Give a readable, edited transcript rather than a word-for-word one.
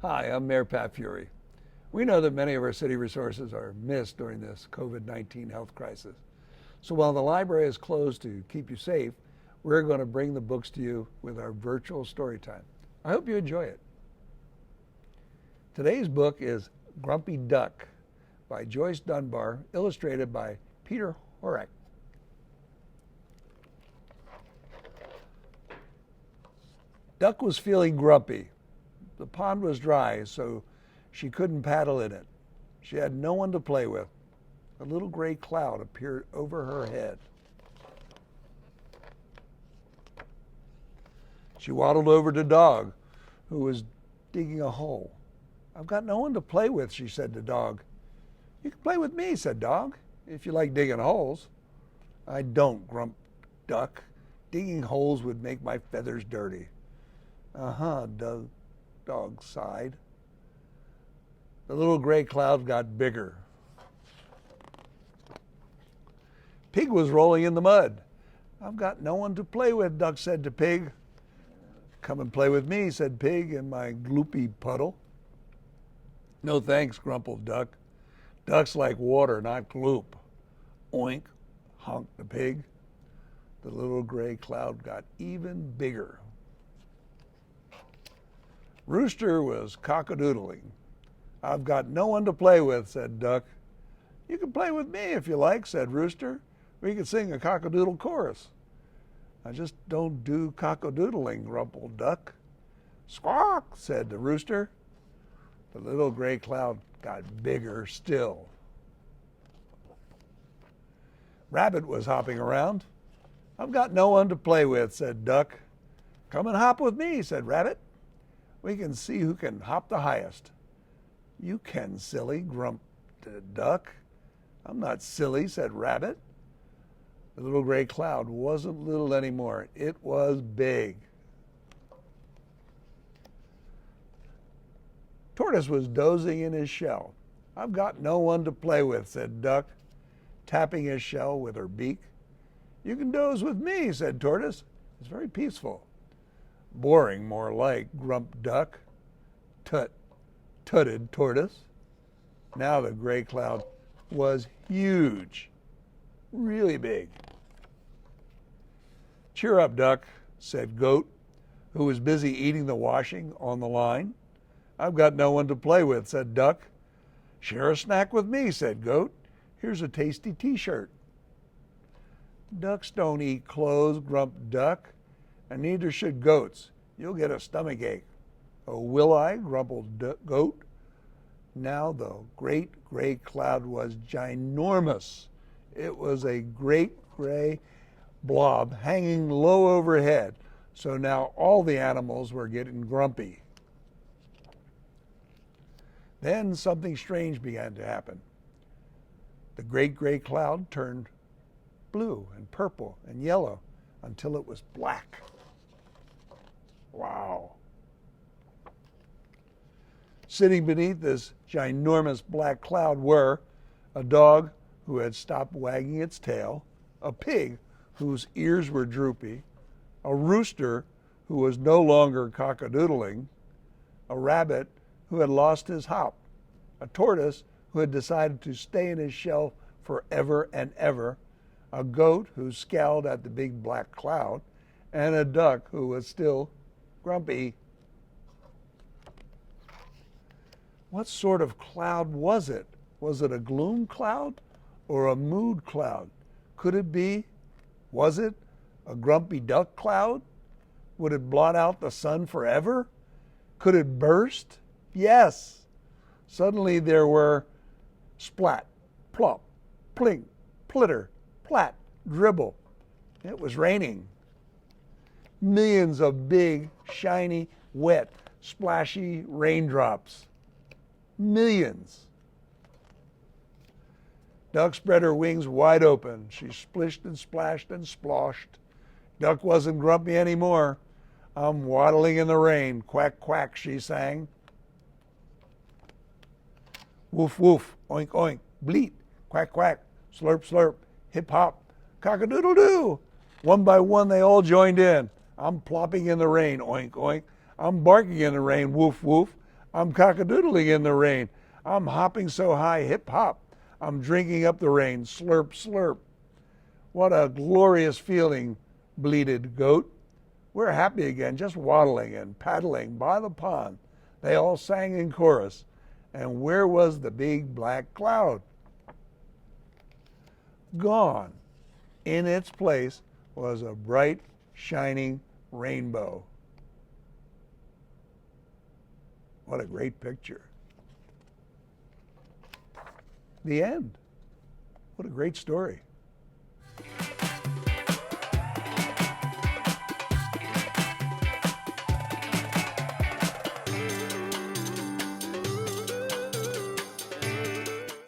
Hi, I'm Mayor Pat Furey. We know that many of our city resources are missed during this COVID-19 health crisis. So while the library is closed to keep you safe, we're going to bring the books to you with our virtual story time. I hope you enjoy it. Today's book is Grumpy Duck by Joyce Dunbar, illustrated by Petr Horacek. Duck was feeling grumpy. The pond was dry, so she couldn't paddle in it. She had no one to play with. A little gray cloud appeared over her head. She waddled over to Dog, who was digging a hole. "I've got no one to play with," she said to Dog. "You can play with me," said Dog, "if you like digging holes." "I don't," grumped Duck. "Digging holes would make my feathers dirty." Dog sighed. The little gray cloud got bigger. Pig was rolling in the mud. "I've got no one to play with," Duck said to Pig. "Come and play with me," said Pig, "in my gloopy puddle." "No thanks," grumbled Duck. "Ducks like water, not gloop." "Oink," honked the pig. The little gray cloud got even bigger. Rooster was cock-a-doodling. "I've got no one to play with," said Duck. "You can play with me if you like," said Rooster. "We can sing a cock-a-doodle chorus." "I just don't do cock-a-doodling," grumbled Duck. "Squawk," said the Rooster. The little gray cloud got bigger still. Rabbit was hopping around. "I've got no one to play with," said Duck. "Come and hop with me," said Rabbit. "We can see who can hop the highest." "You can, silly," grumped Duck. "I'm not silly," said Rabbit. The little gray cloud wasn't little anymore. It was big. Tortoise was dozing in his shell. "I've got no one to play with," said Duck, tapping his shell with her beak. "You can doze with me," said Tortoise. "It's very peaceful." "Boring, more like," grumped Duck. "Tut," tutted Tortoise. Now the gray cloud was huge, really big. "Cheer up, Duck," said Goat, who was busy eating the washing on the line. "I've got no one to play with," said Duck. "Share a snack with me," said Goat. "Here's a tasty t-shirt." "Ducks don't eat clothes," grumped Duck, "and neither should goats. You'll get a stomach ache." "Oh, will I?" grumbled Goat. Now the great gray cloud was ginormous. It was a great gray blob hanging low overhead, so now all the animals were getting grumpy. Then something strange began to happen. The great gray cloud turned blue and purple and yellow until it was black. Wow. Sitting beneath this ginormous black cloud were a dog who had stopped wagging its tail, a pig whose ears were droopy, a rooster who was no longer cock-a-doodling, a rabbit who had lost his hop, a tortoise who had decided to stay in his shell forever and ever, a goat who scowled at the big black cloud, and a duck who was still grumpy. What sort of cloud was it? Was it a gloom cloud or a mood cloud? Could it be? Was it a grumpy duck cloud? Would it blot out the sun forever? Could it burst? Yes. Suddenly there were splat, plop, plink, plitter, plat, dribble. It was raining. Millions of big, shiny, wet, splashy raindrops. Millions. Duck spread her wings wide open. She splished and splashed and sploshed. Duck wasn't grumpy anymore. "I'm waddling in the rain. Quack, quack," she sang. "Woof, woof, oink, oink, bleat, quack, quack, slurp, slurp, hip hop, cock-a-doodle-doo." One by one they all joined in. "I'm plopping in the rain, oink, oink. I'm barking in the rain, woof, woof. I'm cockadoodling in the rain. I'm hopping so high, hip hop. I'm drinking up the rain, slurp, slurp. What a glorious feeling, bleated Goat. We're happy again, just waddling and paddling by the pond. They all sang in chorus. And where was the big black cloud? Gone. In its place was a bright, shining rainbow. What a great picture. The end. What a great story.